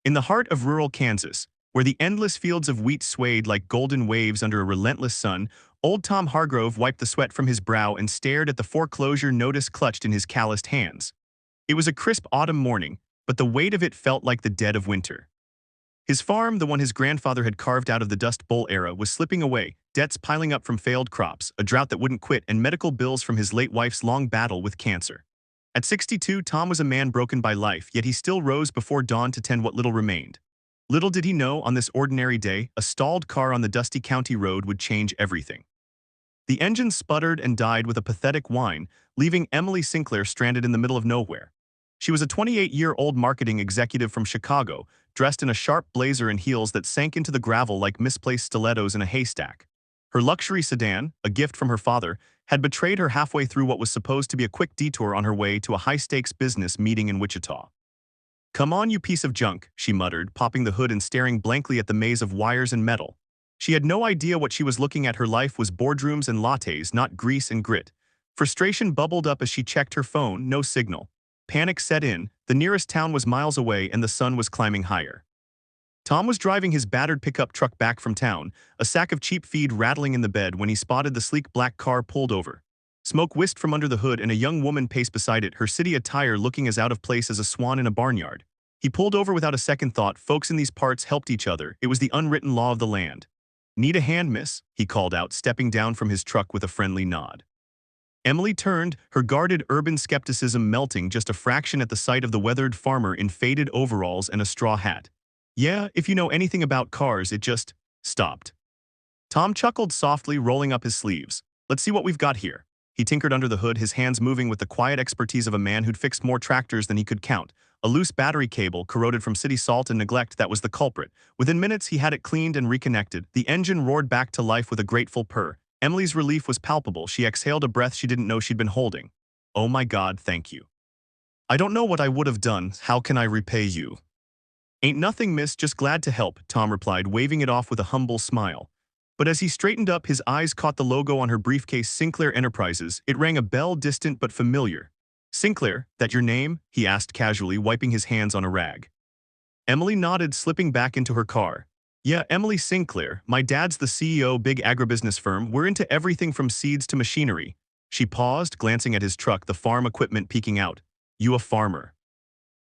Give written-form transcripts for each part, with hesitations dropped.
In the heart of rural Kansas, where the endless fields of wheat swayed like golden waves under a relentless sun, old Tom Hargrove wiped the sweat from his brow and stared at the foreclosure notice clutched in his calloused hands. It was a crisp autumn morning, but the weight of it felt like the dead of winter. His farm, the one his grandfather had carved out of the Dust Bowl era, was slipping away, debts piling up from failed crops, a drought that wouldn't quit, and medical bills from his late wife's long battle with cancer. At 62, Tom was a man broken by life, yet he still rose before dawn to tend what little remained. Little did he know, on this ordinary day, a stalled car on the dusty county road would change everything. The engine sputtered and died with a pathetic whine, leaving Emily Sinclair stranded in the middle of nowhere. She was a 28-year-old marketing executive from Chicago, dressed in a sharp blazer and heels that sank into the gravel like misplaced stilettos in a haystack. Her luxury sedan, a gift from her father, had betrayed her halfway through what was supposed to be a quick detour on her way to a high-stakes business meeting in Wichita. "Come on, you piece of junk," she muttered, popping the hood and staring blankly at the maze of wires and metal. She had no idea what she was looking at. Her life was boardrooms and lattes, not grease and grit. Frustration bubbled up as she checked her phone, no signal. Panic set in, the nearest town was miles away and the sun was climbing higher. Tom was driving his battered pickup truck back from town, a sack of cheap feed rattling in the bed when he spotted the sleek black car pulled over. Smoke whisked from under the hood and a young woman paced beside it, her city attire looking as out of place as a swan in a barnyard. He pulled over without a second thought. Folks in these parts helped each other. It was the unwritten law of the land. "Need a hand, miss?" he called out, stepping down from his truck with a friendly nod. Emily turned, her guarded urban skepticism melting just a fraction at the sight of the weathered farmer in faded overalls and a straw hat. "Yeah, if you know anything about cars, it just stopped." Tom chuckled softly, rolling up his sleeves. "Let's see what we've got here." He tinkered under the hood, his hands moving with the quiet expertise of a man who'd fixed more tractors than he could count. A loose battery cable, corroded from city salt and neglect, that was the culprit. Within minutes, he had it cleaned and reconnected. The engine roared back to life with a grateful purr. Emily's relief was palpable. She exhaled a breath she didn't know she'd been holding. "Oh my God, thank you." "I don't know what I would have done. How can I repay you?" "Ain't nothing, miss, just glad to help," Tom replied, waving it off with a humble smile. But as he straightened up, his eyes caught the logo on her briefcase, Sinclair Enterprises. It rang a bell, distant but familiar. "Sinclair, that your name?" he asked casually, wiping his hands on a rag. Emily nodded, slipping back into her car. "Yeah, Emily Sinclair. My dad's the CEO, big agribusiness firm. We're into everything from seeds to machinery." She paused, glancing at his truck, the farm equipment peeking out. "You a farmer?"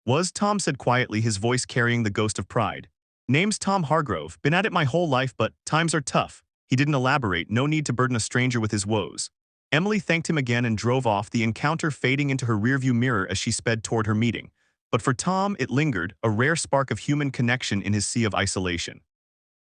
"Was," Tom said quietly, his voice carrying the ghost of pride. "Name's Tom Hargrove. Been at it my whole life, but times are tough." He didn't elaborate, no need to burden a stranger with his woes. Emily thanked him again and drove off, the encounter fading into her rearview mirror as she sped toward her meeting. But for Tom, it lingered, a rare spark of human connection in his sea of isolation.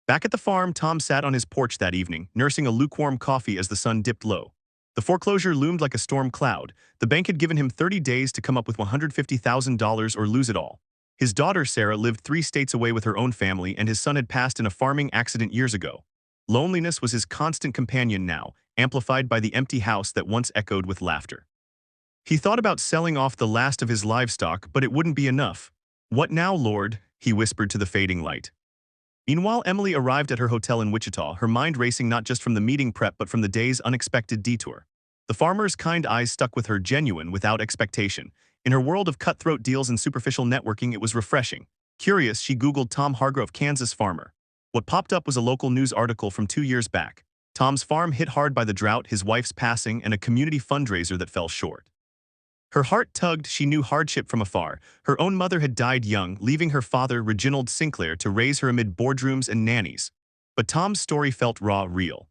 Back at the farm, Tom sat on his porch that evening, nursing a lukewarm coffee as the sun dipped low. The foreclosure loomed like a storm cloud. The bank had given him 30 days to come up with $150,000 or lose it all. His daughter, Sarah, lived 3 states away with her own family, and his son had passed in a farming accident years ago. Loneliness was his constant companion now, amplified by the empty house that once echoed with laughter. He thought about selling off the last of his livestock, but it wouldn't be enough. "What now, Lord?" he whispered to the fading light. Meanwhile, Emily arrived at her hotel in Wichita, her mind racing not just from the meeting prep but from the day's unexpected detour. The farmer's kind eyes stuck with her, genuine, without expectation. In her world of cutthroat deals and superficial networking, it was refreshing. Curious, she Googled Tom Hargrove, Kansas farmer. What popped up was a local news article from 2 years back. Tom's farm hit hard by the drought, his wife's passing, and a community fundraiser that fell short. Her heart tugged. She knew hardship from afar. Her own mother had died young, leaving her father, Reginald Sinclair, to raise her amid boardrooms and nannies. But Tom's story felt raw, real.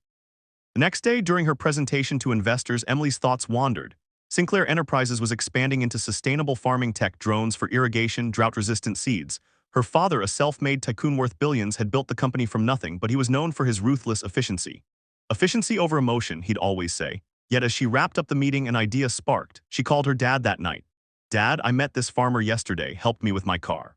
The next day, during her presentation to investors, Emily's thoughts wandered. Sinclair Enterprises was expanding into sustainable farming tech, drones for irrigation, drought-resistant seeds. Her father, a self-made tycoon worth billions, had built the company from nothing, but he was known for his ruthless efficiency. Efficiency over emotion, he'd always say. Yet as she wrapped up the meeting, an idea sparked. She called her dad that night. "Dad, I met this farmer yesterday, helped me with my car.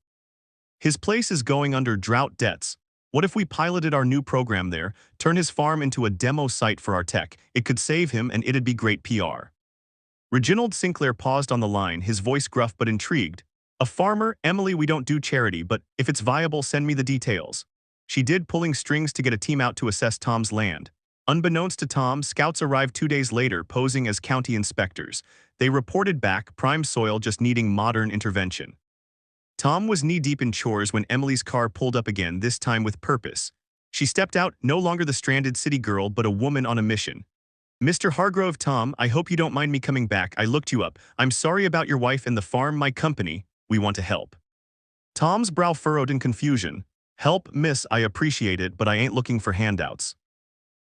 His place is going under drought debts. What if we piloted our new program there, turn his farm into a demo site for our tech? It could save him and it'd be great PR." Reginald Sinclair paused on the line, his voice gruff but intrigued. "A farmer? Emily, we don't do charity, but if it's viable, send me the details." She did, pulling strings to get a team out to assess Tom's land. Unbeknownst to Tom, scouts arrived 2 days later, posing as county inspectors. They reported back, prime soil just needing modern intervention. Tom was knee-deep in chores when Emily's car pulled up again, this time with purpose. She stepped out, no longer the stranded city girl, but a woman on a mission. "Mr. Hargrove, Tom, I hope you don't mind me coming back. I looked you up. I'm sorry about your wife and the farm, my company. We want to help." Tom's brow furrowed in confusion. "Help, miss, I appreciate it, but I ain't looking for handouts."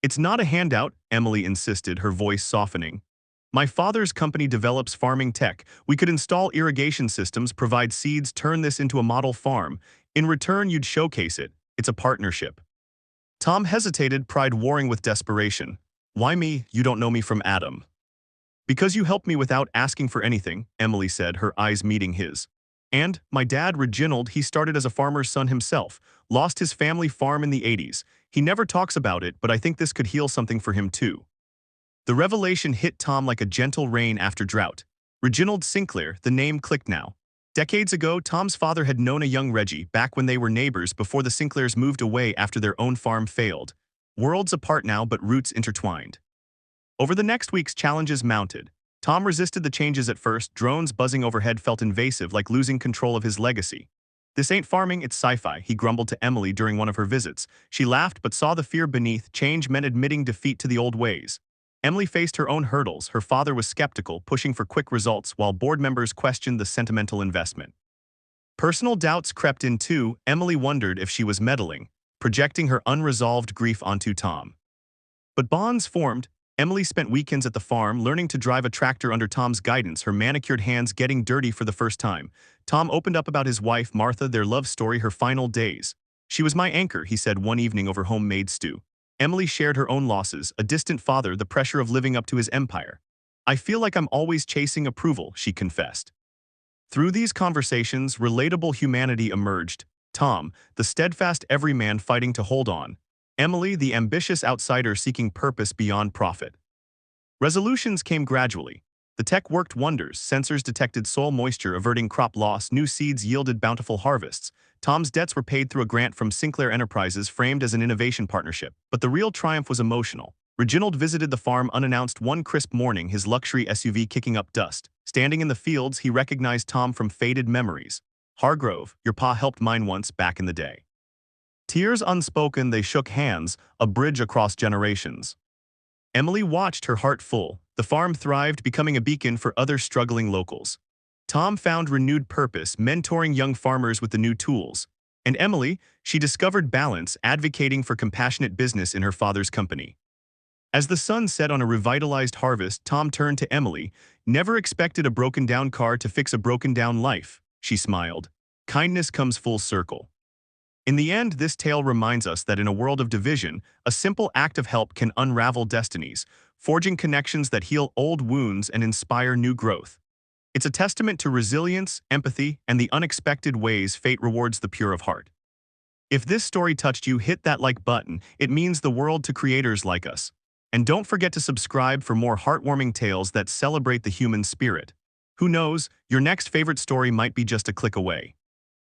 "It's not a handout," Emily insisted, her voice softening. "My father's company develops farming tech. We could install irrigation systems, provide seeds, turn this into a model farm. In return, you'd showcase it. It's a partnership." Tom hesitated, pride warring with desperation. "Why me? You don't know me from Adam." "Because you helped me without asking for anything," Emily said, her eyes meeting his. "And my dad, Reginald, he started as a farmer's son himself, lost his family farm in the 80s. He never talks about it, but I think this could heal something for him too." The revelation hit Tom like a gentle rain after drought. Reginald Sinclair, the name clicked now. Decades ago, Tom's father had known a young Reggie, back when they were neighbors before the Sinclairs moved away after their own farm failed. Worlds apart now, but roots intertwined. Over the next weeks, challenges mounted. Tom resisted the changes at first. Drones buzzing overhead felt invasive, like losing control of his legacy. "This ain't farming, it's sci-fi," he grumbled to Emily during one of her visits. She laughed but saw the fear beneath. Change meant admitting defeat to the old ways. Emily faced her own hurdles. Her father was skeptical, pushing for quick results, while board members questioned the sentimental investment. Personal doubts crept in too. Emily wondered if she was meddling, projecting her unresolved grief onto Tom. But bonds formed. Emily spent weekends at the farm, learning to drive a tractor under Tom's guidance, her manicured hands getting dirty for the first time. Tom opened up about his wife, Martha, their love story, her final days. "She was my anchor," he said one evening over homemade stew. Emily shared her own losses, a distant father, the pressure of living up to his empire. "I feel like I'm always chasing approval," she confessed. Through these conversations, relatable humanity emerged. Tom, the steadfast everyman fighting to hold on. Emily, the ambitious outsider seeking purpose beyond profit. Resolutions came gradually. The tech worked wonders. Sensors detected soil moisture, averting crop loss. New seeds yielded bountiful harvests. Tom's debts were paid through a grant from Sinclair Enterprises, framed as an innovation partnership. But the real triumph was emotional. Reginald visited the farm unannounced one crisp morning, his luxury SUV kicking up dust. Standing in the fields, he recognized Tom from faded memories. "Hargrove, your pa helped mine once, back in the day." Tears unspoken, they shook hands, a bridge across generations. Emily watched, her heart full. The farm thrived, becoming a beacon for other struggling locals. Tom found renewed purpose, mentoring young farmers with the new tools. And Emily, she discovered balance, advocating for compassionate business in her father's company. As the sun set on a revitalized harvest, Tom turned to Emily. "Never expected a broken-down car to fix a broken-down life," she smiled. "Kindness comes full circle." In the end, this tale reminds us that in a world of division, a simple act of help can unravel destinies, forging connections that heal old wounds and inspire new growth. It's a testament to resilience, empathy, and the unexpected ways fate rewards the pure of heart. If this story touched you, hit that like button. It means the world to creators like us. And don't forget to subscribe for more heartwarming tales that celebrate the human spirit. Who knows, your next favorite story might be just a click away.